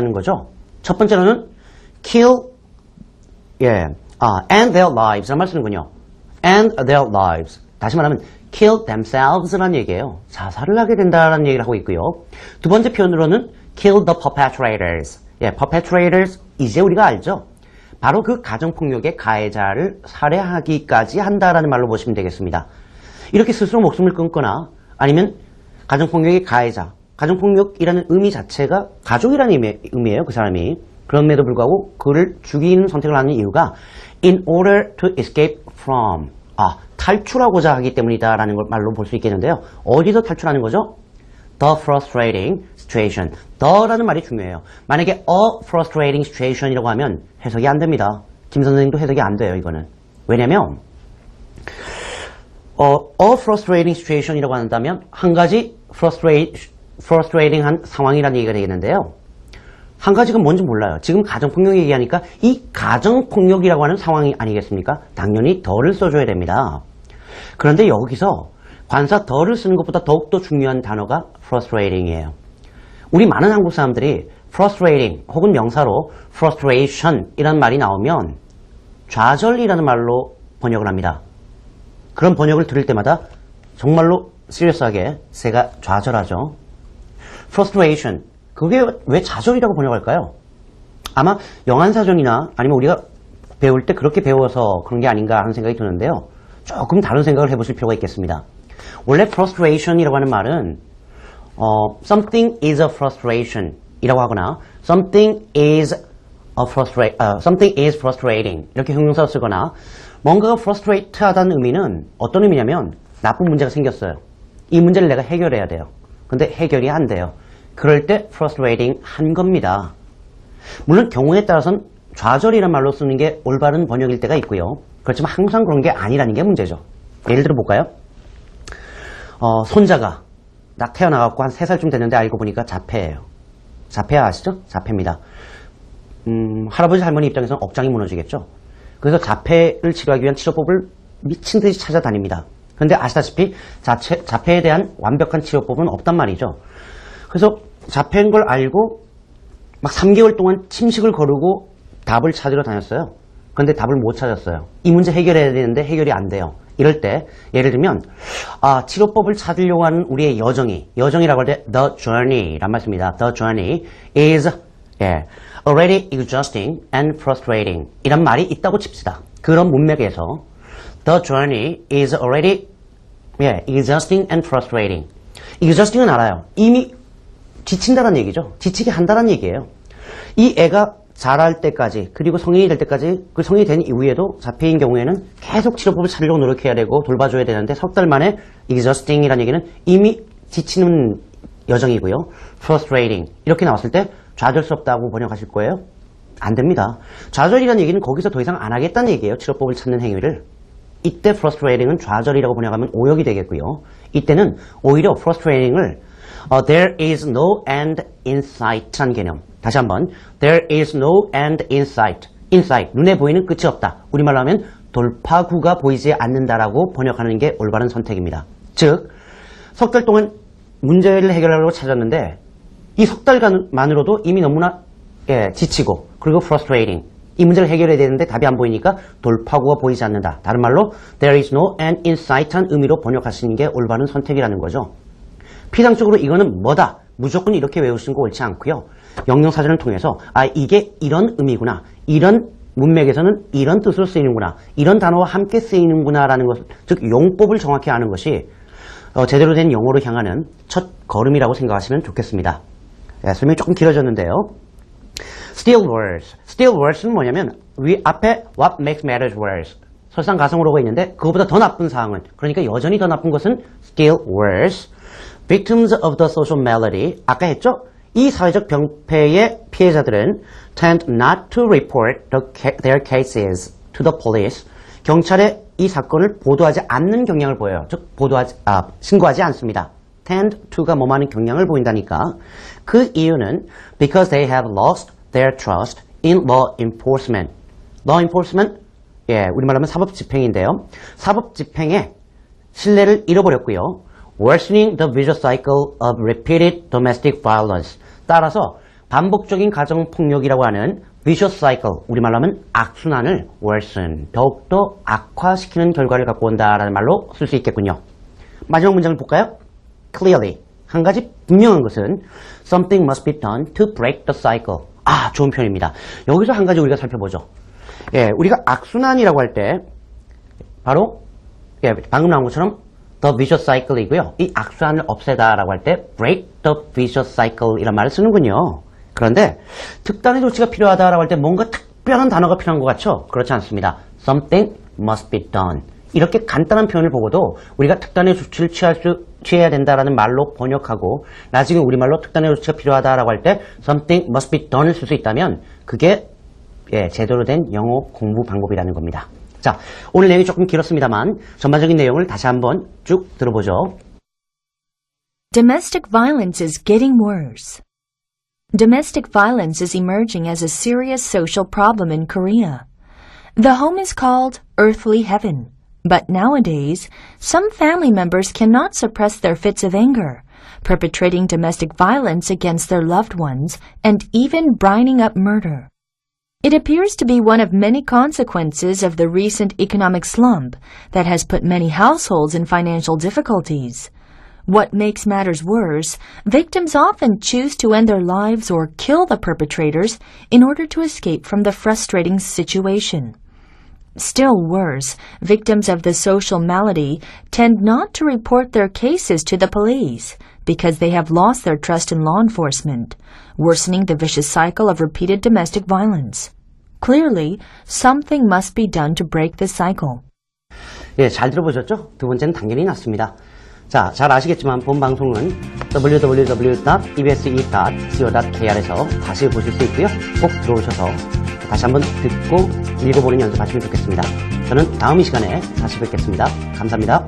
하는 거죠. 첫 번째로는 kill, end their lives 라는 말 쓰는군요. end their lives. 다시 말하면 kill themselves라는 얘기예요. 자살을 하게 된다는 얘기를 하고 있고요. 두 번째 표현으로는 kill the perpetrators. perpetrators 이제 우리가 알죠. 바로 그 가정폭력의 가해자를 살해하기까지 한다라는 말로 보시면 되겠습니다. 이렇게 스스로 목숨을 끊거나 아니면 가정폭력의 가해자, 가정폭력이라는 의미 자체가 가족이라는 의미예요. 그 사람이. 그럼에도 불구하고 그를 죽이는 선택을 하는 이유가 in order to escape from, 탈출하고자 하기 때문이다라는 걸 말로 볼 수 있겠는데요. 어디서 탈출하는 거죠? The frustrating situation. the라는 말이 중요해요. 만약에 a frustrating situation이라고 하면 해석이 안 됩니다. 김 선생님도 해석이 안 돼요, 이거는. 왜냐면 a frustrating situation이라고 한다면 한 가지 frustrating한 상황이라는 얘기가 되겠는데요. 한 가지가 뭔지 몰라요. 지금 가정폭력 얘기하니까 이 가정폭력이라고 하는 상황이 아니겠습니까? 당연히 the를 써줘야 됩니다. 그런데 여기서 관사 the를 쓰는 것보다 더욱더 중요한 단어가 frustrating이에요. 우리 많은 한국 사람들이 frustrating 혹은 명사로 frustration 이라는 말이 나오면 좌절이라는 말로 번역을 합니다. 그런 번역을 들을 때마다 정말로 시리어스하게 새가 좌절하죠. frustration, 그게 왜 좌절이라고 번역할까요? 아마 영안사전이나 아니면 우리가 배울 때 그렇게 배워서 그런 게 아닌가 하는 생각이 드는데요. 조금 다른 생각을 해보실 필요가 있겠습니다. 원래 frustration이라고 하는 말은 something is a frustration 이라고 하거나 something is frustrating 이렇게 형용사로 쓰거나 뭔가가 frustrate 하다는 의미는 어떤 의미냐면 나쁜 문제가 생겼어요. 이 문제를 내가 해결해야 돼요. 근데 해결이 안 돼요. 그럴 때 frustrating 한 겁니다. 물론 경우에 따라서는 좌절이라는 말로 쓰는 게 올바른 번역일 때가 있고요. 그렇지만 항상 그런 게 아니라는 게 문제죠. 예를 들어 볼까요? 손자가 딱 태어나갖고 한 3살쯤 됐는데 알고 보니까 자폐예요. 자폐 아시죠? 자폐입니다. 할아버지 할머니 입장에서는 억장이 무너지겠죠. 그래서 자폐를 치료하기 위한 치료법을 미친 듯이 찾아다닙니다. 그런데 아시다시피 자폐에 대한 완벽한 치료법은 없단 말이죠. 그래서 자폐인 걸 알고 막 3개월 동안 침식을 거르고 답을 찾으러 다녔어요. 그런데 답을 못 찾았어요. 이 문제 해결해야 되는데 해결이 안 돼요. 이럴 때 예를 들면 치료법을 찾으려고 하는 우리의 여정이라고 할 때 the journey란 말씀입니다. The journey is already exhausting and frustrating 이란 말이 있다고 칩시다. 그런 문맥에서 the journey is already exhausting and frustrating. exhausting은 알아요. 이미 지친다는 얘기죠. 지치게 한다는 얘기예요. 이 애가 자랄 때까지 그리고 성인이 될 때까지 그 성인이 된 이후에도 자폐인 경우에는 계속 치료법을 찾으려고 노력해야 되고 돌봐줘야 되는데 석 달 만에 exhausting이라는 얘기는 이미 지치는 여정이고요. frustrating 이렇게 나왔을 때 좌절스럽다고 번역하실 거예요? 안 됩니다. 좌절이라는 얘기는 거기서 더 이상 안 하겠다는 얘기예요. 치료법을 찾는 행위를. 이때 frustrating은 좌절이라고 번역하면 오역이 되겠고요. 이때는 오히려 frustrating을 there is no end in sight라는 개념. 다시 한번 there is no end in sight. insight, 눈에 보이는 끝이 없다. 우리말로 하면 돌파구가 보이지 않는다라고 번역하는 게 올바른 선택입니다. 즉, 석 달 동안 문제를 해결하려고 찾았는데 이 석 달만으로도 이미 너무나 지치고 그리고 frustrating. 이 문제를 해결해야 되는데 답이 안 보이니까 돌파구가 보이지 않는다. 다른 말로 there is no end in sight한 의미로 번역하시는 게 올바른 선택이라는 거죠. 피상적으로 이거는 뭐다. 무조건 이렇게 외우시는 거 옳지 않고요. 영영사전을 통해서 이게 이런 의미구나. 이런 문맥에서는 이런 뜻으로 쓰이는구나. 이런 단어와 함께 쓰이는구나 라는 것, 즉 용법을 정확히 아는 것이 제대로 된 영어로 향하는 첫 걸음이라고 생각하시면 좋겠습니다. 설명이 조금 길어졌는데요. Still worse. Still worse는 뭐냐면 위 앞에 what makes matters worse. 설상가성으로가 있는데 그거보다 더 나쁜 상황은, 그러니까 여전히 더 나쁜 것은 still worse. Victims of the social malady. 아까 했죠? 이 사회적 병폐의 피해자들은 tend not to report their cases to the police. 경찰에 이 사건을 보도하지 않는 경향을 보여요. 즉 신고하지 않습니다. tend to가 뭐하는 경향을 보인다니까. 그 이유는 because they have lost their trust in law enforcement. law enforcement, 우리말로 하면 사법집행인데요. 사법집행에 신뢰를 잃어버렸고요. worsening the vicious cycle of repeated domestic violence. 따라서 반복적인 가정폭력이라고 하는 vicious cycle, 우리말로 하면 악순환을 worsen, 더욱더 악화시키는 결과를 갖고 온다라는 말로 쓸 수 있겠군요. 마지막 문장을 볼까요? Clearly, 한 가지 분명한 것은 something must be done to break the cycle. 아, 좋은 표현입니다. 여기서 한 가지 우리가 살펴보죠. 예, 우리가 악순환이라고 할 때 바로 예, 방금 나온 것처럼 the vicious cycle이고요. 이 악순환을 없애다라고 할 때 break the vicious cycle 이런 말을 쓰는군요. 그런데 특단의 조치가 필요하다라고 할 때 뭔가 특별한 단어가 필요한 것 같죠? 그렇지 않습니다. Something must be done. 이렇게 간단한 표현을 보고도 우리가 특단의 조치를 취해야 된다라는 말로 번역하고 나중에 우리말로 특단의 조치가 필요하다라고 할 때 something must be done을 쓸 수 있다면 그게 예, 제대로 된 영어 공부 방법이라는 겁니다. 자, 오늘 내용이 조금 길었습니다만 전반적인 내용을 다시 한번 쭉 들어보죠. Domestic violence is getting worse. Domestic violence is emerging as a serious social problem in Korea. The home is called earthly heaven, but nowadays, some family members cannot suppress their fits of anger, perpetrating domestic violence against their loved ones and even brining up murder. It appears to be one of many consequences of the recent economic slump that has put many households in financial difficulties. What makes matters worse, victims often choose to end their lives or kill the perpetrators in order to escape from the frustrating situation. Still worse, victims of the social malady tend not to report their cases to the police because they have lost their trust in law enforcement, worsening the vicious cycle of repeated domestic violence. Clearly, something must be done to break this cycle. 예, 잘 들어보셨죠? 두 번째는 당연히 낫습니다. 자, 잘 아시겠지만 본 방송은 www.ebse.co.kr에서 다시 보실 수 있고요. 꼭 들어오셔서 다시 한번 듣고 읽어보는 연습하시면 좋겠습니다. 저는 다음 이 시간에 다시 뵙겠습니다. 감사합니다.